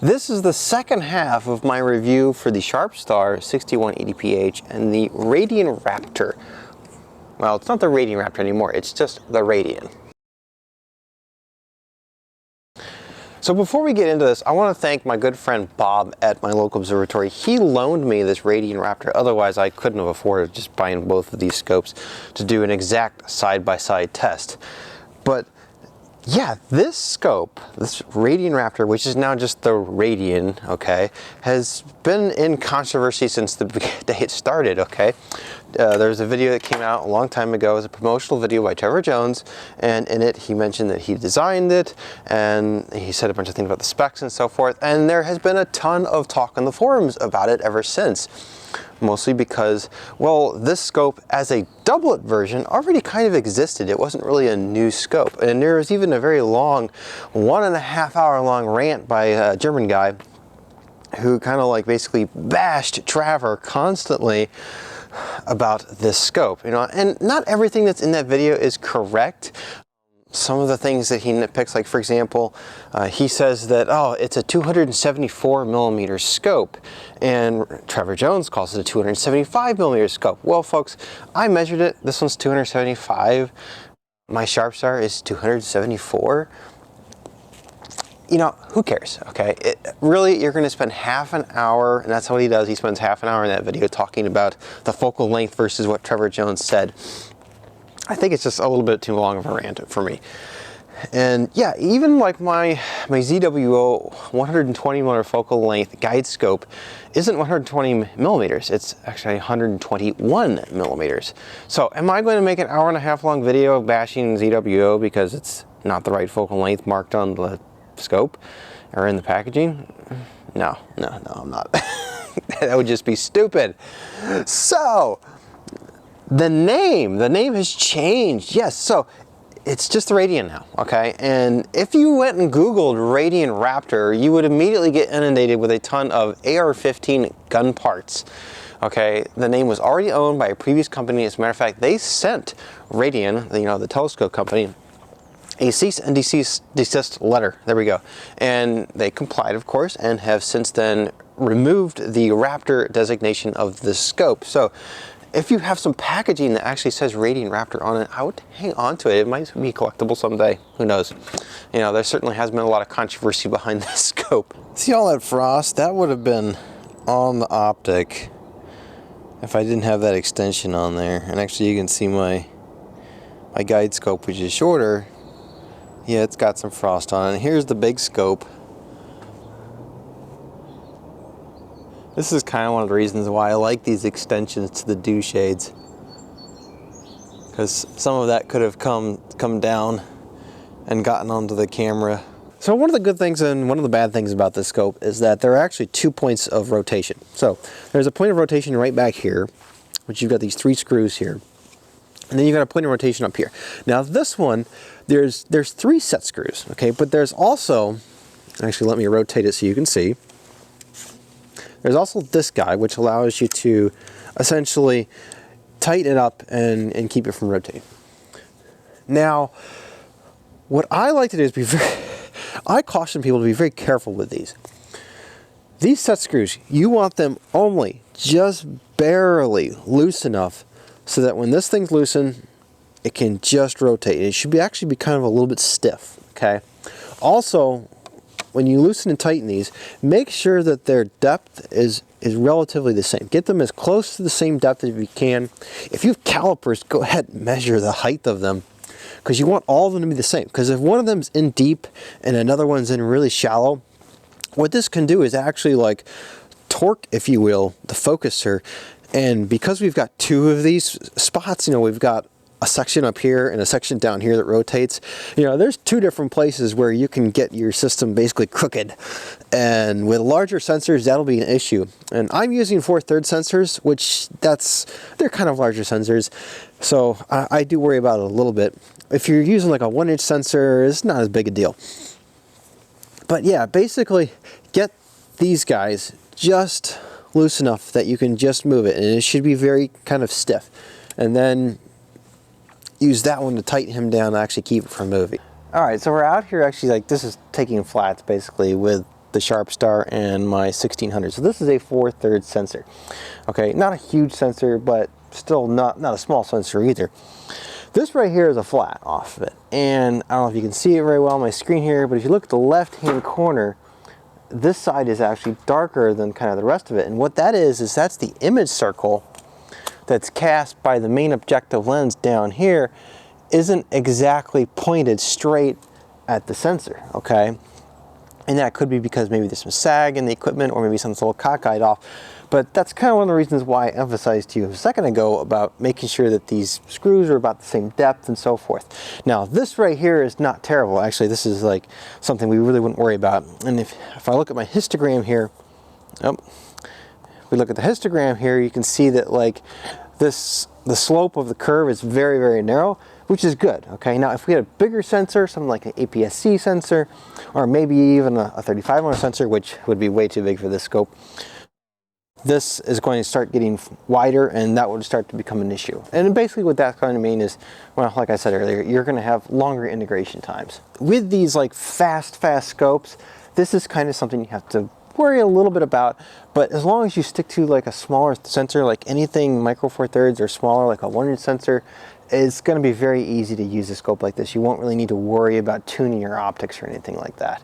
This is the second half of my review for the Sharpstar 6180pH and the Radian Raptor. Well, it's not the Radian Raptor anymore, it's just the Radian. So before we get into this, I want to thank my good friend Bob at my local observatory. He loaned me this Radian Raptor, otherwise I couldn't have afforded just buying both of these scopes to do an exact side-by-side test. But yeah, this scope, this Radian Raptor, which is now just the Radian, okay, has been in controversy since the day it started, okay. There's a video that came out a long time ago. It was a promotional video by Trevor Jones, and in it he mentioned that he designed it, and he said a bunch of things about the specs and so forth, and there has been a ton of talk on the forums about it ever since. Mostly because, well, this scope as a doublet version already kind of existed. It wasn't really a new scope. And there was even a very long, 1.5 hour long rant by a German guy who kind of like basically bashed Trevor constantly about this scope, you know, and not everything that's in that video is correct. Some of the things that he nitpicks, like for example, he says that, oh, it's a 274 millimeter scope, and Trevor Jones calls it a 275 millimeter scope. Well, folks, I measured it. This one's 275. My Sharpstar is 274. You know, who cares, okay? Really, you're going to spend half an hour, and that's what he does. He spends half an hour in that video talking about the focal length versus what Trevor Jones said. I think it's just a little bit too long of a rant for me. And yeah, even like my ZWO 120 millimeter focal length guide scope isn't 120 millimeters. It's actually 121 millimeters. So am I going to make an 1.5 hour long video bashing ZWO because it's not the right focal length marked on the scope or in the packaging? No, I'm not. That would just be stupid. So the name has changed. Yes, so it's just the Radian now, okay? And if you went and Googled Radian Raptor, you would immediately get inundated with a ton of AR-15 gun parts, okay? The name was already owned by a previous company. As a matter of fact, they sent Radian, you know, the telescope company, a cease and desist letter. There we go. And they complied, of course, and have since then removed the Raptor designation of the scope. So if you have some packaging that actually says Radian Raptor on it, I would hang on to it. It might be collectible someday. Who knows? You know, there certainly has been a lot of controversy behind this scope. See all that frost? That would have been on the optic if I didn't have that extension on there. And actually you can see my guide scope, which is shorter. Yeah, it's got some frost on it. And here's the big scope. This is kind of one of the reasons why I like these extensions to the dew shades, because some of that could have come down and gotten onto the camera. So one of the good things and one of the bad things about this scope is that there are actually 2 points of rotation. So there's a point of rotation right back here, which you've got these 3 screws here, and then you've got a point of rotation up here. Now this one, there's 3 set screws, okay, but there's also, actually let me rotate it so you can see. There's also this guy, which allows you to essentially tighten it up and keep it from rotating. Now, what I like to do is I caution people to be very careful with these. These set screws, you want them only just barely loose enough so that when this thing's loosened, it can just rotate. It should actually be kind of a little bit stiff, okay? Also, when you loosen and tighten these, make sure that their depth is relatively the same. Get them as close to the same depth as you can. If you have calipers, go ahead and measure the height of them, because you want all of them to be the same. Because if one of them's in deep and another one's in really shallow, what this can do is actually like torque, if you will, the focuser. And because we've got 2 of these spots, you know, we've got a section up here and a section down here that rotates. You know, there's 2 different places where you can get your system basically crooked. And with larger sensors, that'll be an issue. And I'm using 4/3 sensors, which they're kind of larger sensors. So I do worry about it a little bit. If you're using like a 1-inch sensor, it's not as big a deal. But yeah, basically get these guys just loose enough that you can just move it. And it should be very kind of stiff. And then use that one to tighten him down and actually keep it from moving. All right, so we're out here actually, like, this is taking flats basically with the Sharpstar and my 1600. So this is a 4/3 sensor. Okay, not a huge sensor, but still not a small sensor either. This right here is a flat off of it, and I don't know if you can see it very well on my screen here, but if you look at the left-hand corner, this side is actually darker than kind of the rest of it. And what that is that's the image circle that's cast by the main objective lens down here isn't exactly pointed straight at the sensor, okay? And that could be because maybe there's some sag in the equipment, or maybe something's a little cockeyed off. But that's kind of one of the reasons why I emphasized to you a second ago about making sure that these screws are about the same depth and so forth. Now, this right here is not terrible. Actually, this is like something we really wouldn't worry about. And if I look at my histogram here, if we look at the histogram here, you can see that like the slope of the curve is very, very narrow, which is good, okay? Now, if we had a bigger sensor, something like an APS-C sensor, or maybe even a 35mm sensor, which would be way too big for this scope, this is going to start getting wider, and that would start to become an issue. And basically what that's going to mean is, well, like I said earlier, you're going to have longer integration times. With these like fast scopes, this is kind of something you have to worry a little bit about, but as long as you stick to like a smaller sensor, like anything micro 4/3 or smaller, like a 1-inch sensor, it's going to be very easy to use a scope like this. You won't really need to worry about tuning your optics or anything like that.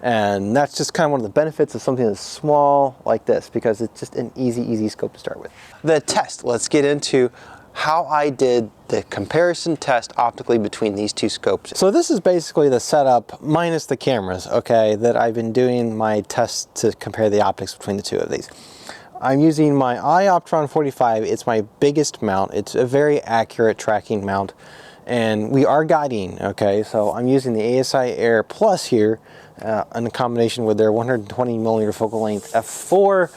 And that's just kind of one of the benefits of something that's small like this, because it's just an easy scope to start with. The test, let's get into how I did the comparison test optically between these two scopes. So this is basically the setup minus the cameras, okay, that I've been doing my tests to compare the optics between the two of these. I'm using my iOptron 45. It's my biggest mount. It's a very accurate tracking mount, and we are guiding, okay? So I'm using the ASI Air Plus here in combination with their 120mm focal length f4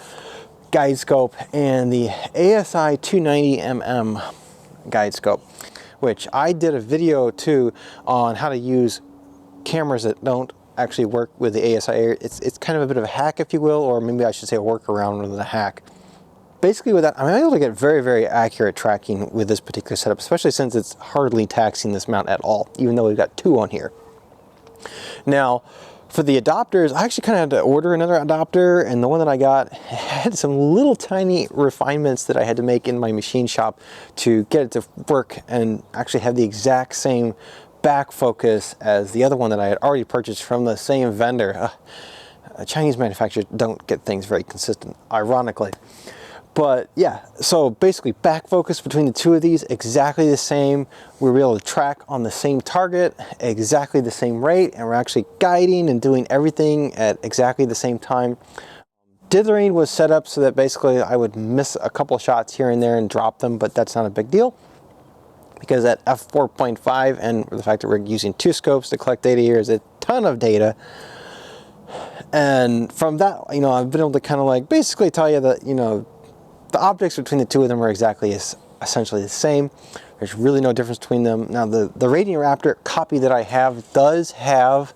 guide scope and the ASI 290mm guide scope, which I did a video too on how to use cameras that don't actually work with the ASI Air. It's kind of a bit of a hack, if you will, or maybe I should say a workaround rather than a hack. Basically with that, I'm able to get very accurate tracking with this particular setup, especially since it's hardly taxing this mount at all, even though we've got two on here. Now, for the adapters, I actually kind of had to order another adapter, and the one that I got had some little tiny refinements that I had to make in my machine shop to get it to work and actually have the exact same back focus as the other one that I had already purchased from the same vendor. Chinese manufacturers don't get things very consistent, ironically. But yeah, so basically back focus between the two of these, exactly the same. We were able to track on the same target, exactly the same rate, and we're actually guiding and doing everything at exactly the same time. Dithering was set up so that basically I would miss a couple shots here and there and drop them, but that's not a big deal, because at f4.5 and the fact that we're using two scopes to collect data here is a ton of data. And from that, you know, I've been able to kind of like basically tell you that, you know, the optics between the two of them are essentially the same. There's really no difference between them. Now, the Radian Raptor copy that I have does have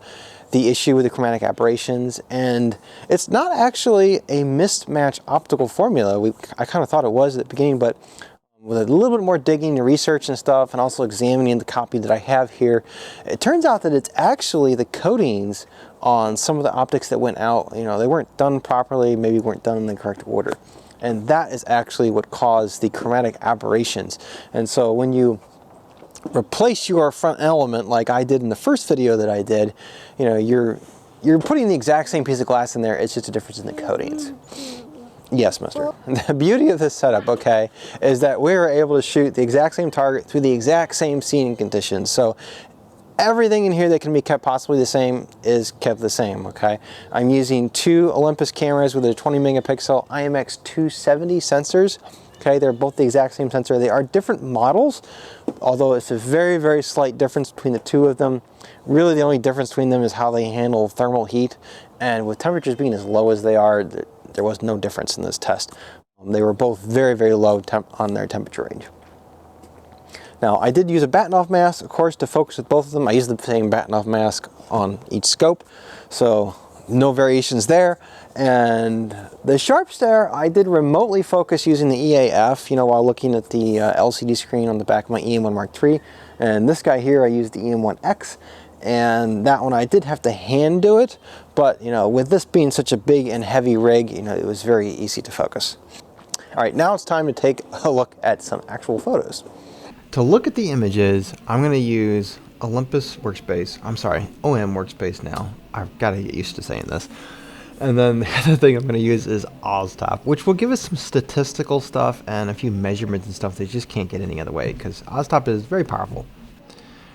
the issue with the chromatic aberrations, and it's not actually a mismatch optical formula. I kind of thought it was at the beginning, but with a little bit more digging and research and stuff, and also examining the copy that I have here, it turns out that it's actually the coatings on some of the optics that went out. You know, they weren't done properly, maybe weren't done in the correct order. And that is actually what caused the chromatic aberrations. And so when you replace your front element like I did in the first video that I did, you know, you're putting the exact same piece of glass in there, it's just a difference in the coatings. Yes, mister. The beauty of this setup, okay, is that we were able to shoot the exact same target through the exact same scene conditions. So everything in here that can be kept possibly the same is kept the same, okay? I'm using two Olympus cameras with a 20 megapixel IMX 270 sensors. Okay, they're both the exact same sensor. They are different models, although it's a very slight difference between the two of them. Really, the only difference between them is how they handle thermal heat. And with temperatures being as low as they are, there was no difference in this test. They were both very low on their temperature range. Now, I did use a Bahtinov mask, of course, to focus with both of them. I used the same Bahtinov mask on each scope, so no variations there. And the Sharpstar, I did remotely focus using the EAF, you know, while looking at the LCD screen on the back of my EM1 Mark III. And this guy here, I used the EM1X. and that one I did have to hand do it, but you know, with this being such a big and heavy rig, you know, it was very easy to focus. All right, now it's time to take a look at some actual photos. To look at the images, I'm going to use Olympus Workspace. I'm sorry, OM Workspace now. I've got to get used to saying this. And then the other thing I'm going to use is ASTAP, which will give us some statistical stuff and a few measurements and stuff that you just can't get any other way, because ASTAP is very powerful.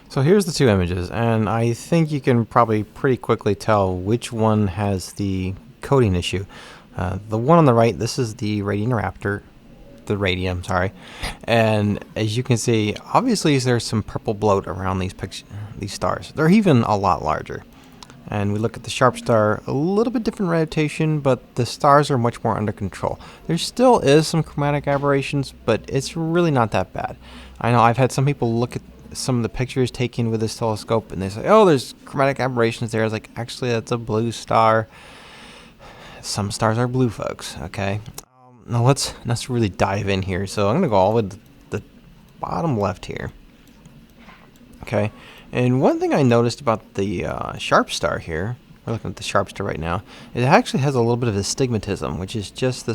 So here's the two images, and I think you can probably pretty quickly tell which one has the coding issue. The one on the right, this is the Radian Raptor, the sorry. And as you can see, obviously there's some purple bloat around these stars. They're even a lot larger. And we look at the Sharpstar, a little bit different rotation, but the stars are much more under control. There still is some chromatic aberrations, but it's really not that bad. I know I've had some people look at some of the pictures taken with this telescope and they say, oh, there's chromatic aberrations there. I was like, actually, that's a blue star. Some stars are blue, folks, okay? Now let's really dive in here. So I'm going to go all the way to the bottom left here. Okay, and one thing I noticed about the Sharpstar here, we're looking at the Sharpstar right now, it actually has a little bit of astigmatism, which is just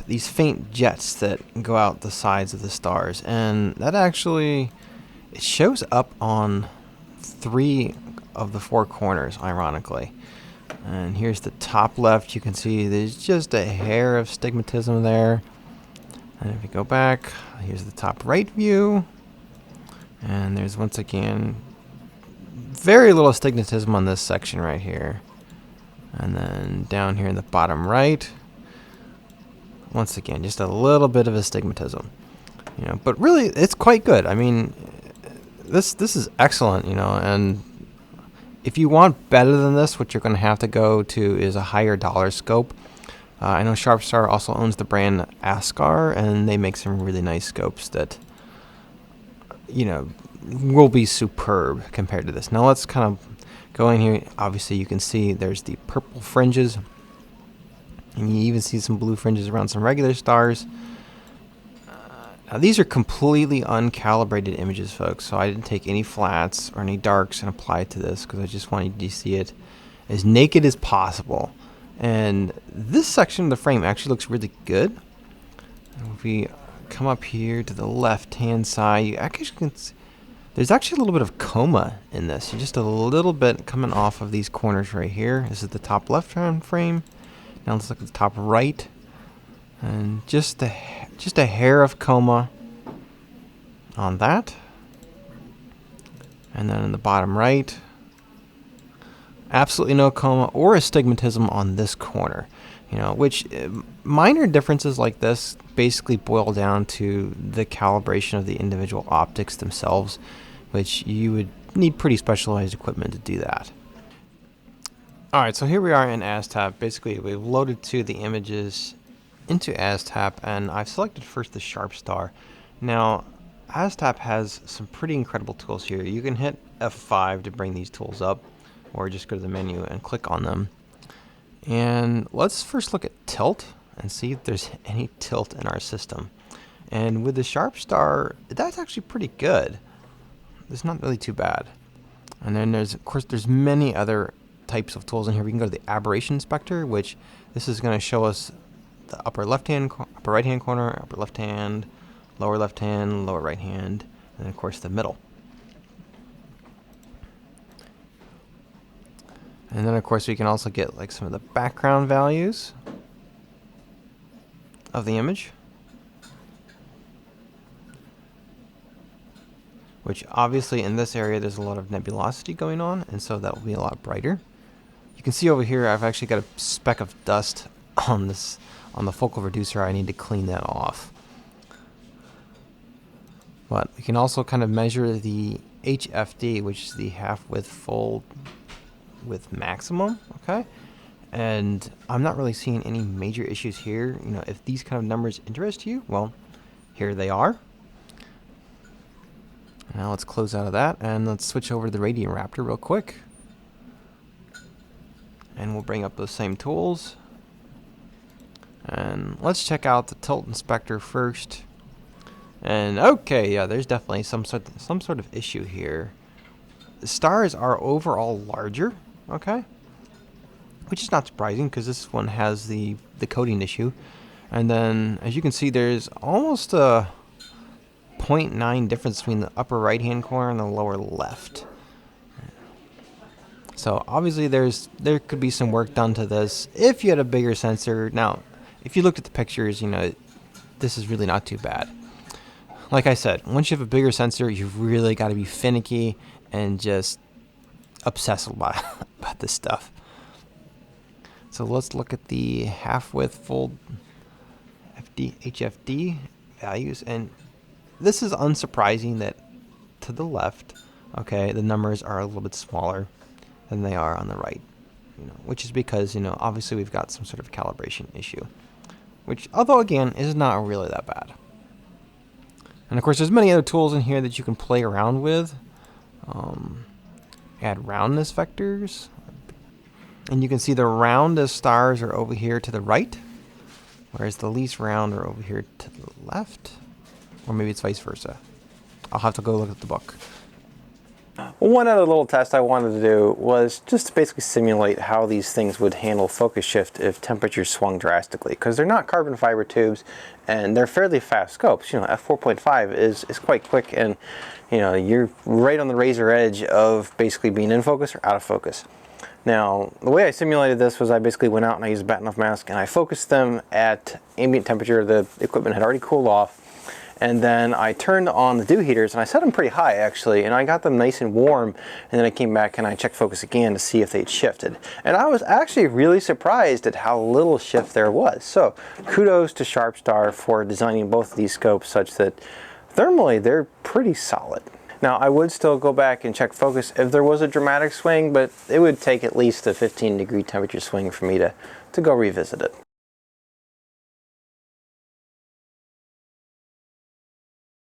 these faint jets that go out the sides of the stars. And that actually, it shows up on 3 of the 4 corners, ironically. And here's the top left. You can see there's just a hair of astigmatism there. And if you go back, here's the top right view. And there's once again very little astigmatism on this section right here. And then down here in the bottom right, once again, just a little bit of astigmatism. You know, but really it's quite good. I mean, this is excellent, you know, and if you want better than this, what you're going to have to go to is a higher dollar scope. I know Sharpstar also owns the brand ASTAP, and they make some really nice scopes that, you know, will be superb compared to this. Now let's kind of go in here. Obviously, you can see there's the purple fringes, and you even see some blue fringes around some regular stars. Now these are completely uncalibrated images, folks, so I didn't take any flats or any darks and apply it to this because I just wanted you to see it as naked as possible. And this section of the frame actually looks really good. And if we come up here to the left-hand side, you actually can see there's actually a little bit of coma in this. Just a little bit coming off of these corners right here. This is the top left-hand frame. Now let's look at the top right. And just a hair of coma on that. And then in the bottom right, absolutely no coma or astigmatism on this corner. You know, which minor differences like this basically boil down to the calibration of the individual optics themselves, which you would need pretty specialized equipment to do that. Alright, so here we are in ASTAP. Basically, we've loaded to the images into ASTAP, and I've selected first the Sharpstar. Now, ASTAP has some pretty incredible tools here. You can hit F5 to bring these tools up, or just go to the menu and click on them. And let's first look at tilt and see if there's any tilt in our system. And with the Sharpstar, that's actually pretty good. It's not really too bad. And then of course, there's many other types of tools in here. We can go to the aberration inspector, which this is going to show us the upper left-hand, upper right-hand corner, upper left-hand, lower right hand, and then of course the middle. And then of course we can also get like some of the background values of the image, which obviously in this area there's a lot of nebulosity going on, and so that will be a lot brighter. You can see over here I've actually got a speck of dust on the focal reducer. I need to clean that off. But we can also kind of measure the HFD, which is the half width fold with maximum, okay? And I'm not really seeing any major issues here. You know, if these kind of numbers interest you, well, here they are. Now let's close out of that and let's switch over to the Radian Raptor real quick. And we'll bring up those same tools. And let's check out the tilt inspector first. And okay, yeah, there's definitely some sort of issue here. stars are overall larger, okay? Which is not surprising because this one has the coating issue. And then, as you can see, there's almost a 0.9 difference between the upper right-hand corner and the lower left. So obviously there could be some work done to this if you had a bigger sensor. Now, if you looked at the pictures, you know, this is really not too bad. Like I said, once you have a bigger sensor, you've really got to be finicky and just obsessive about this stuff. So let's look at the half-width full HFD values, and this is unsurprising that to the left, okay, the numbers are a little bit smaller than they are on the right, you know, which is because, you know, obviously we've got some sort of calibration issue, which, although again, is not really that bad. And of course, there's many other tools in here that you can play around with. Add roundness vectors, and you can see the roundest stars are over here to the right, whereas the least round are over here to the left, or maybe it's vice versa. I'll have to go look at the book. One other little test I wanted to do was just to basically simulate how these things would handle focus shift if temperatures swung drastically, because they're not carbon fiber tubes and they're fairly fast scopes. You know, f4.5 is quite quick, and you know, you're right on the razor edge of basically being in focus or out of focus. Now, the way I simulated this was I basically went out and I used a Bahtinov mask and I focused them at ambient temperature. The equipment had already cooled off. And then I turned on the dew heaters and I set them pretty high actually, and I got them nice and warm, and then I came back and I checked focus again to see if they'd shifted. And I was actually really surprised at how little shift there was. So kudos to Sharpstar for designing both of these scopes such that thermally they're pretty solid. Now, I would still go back and check focus if there was a dramatic swing, but it would take at least a 15-degree temperature swing for me to go revisit it.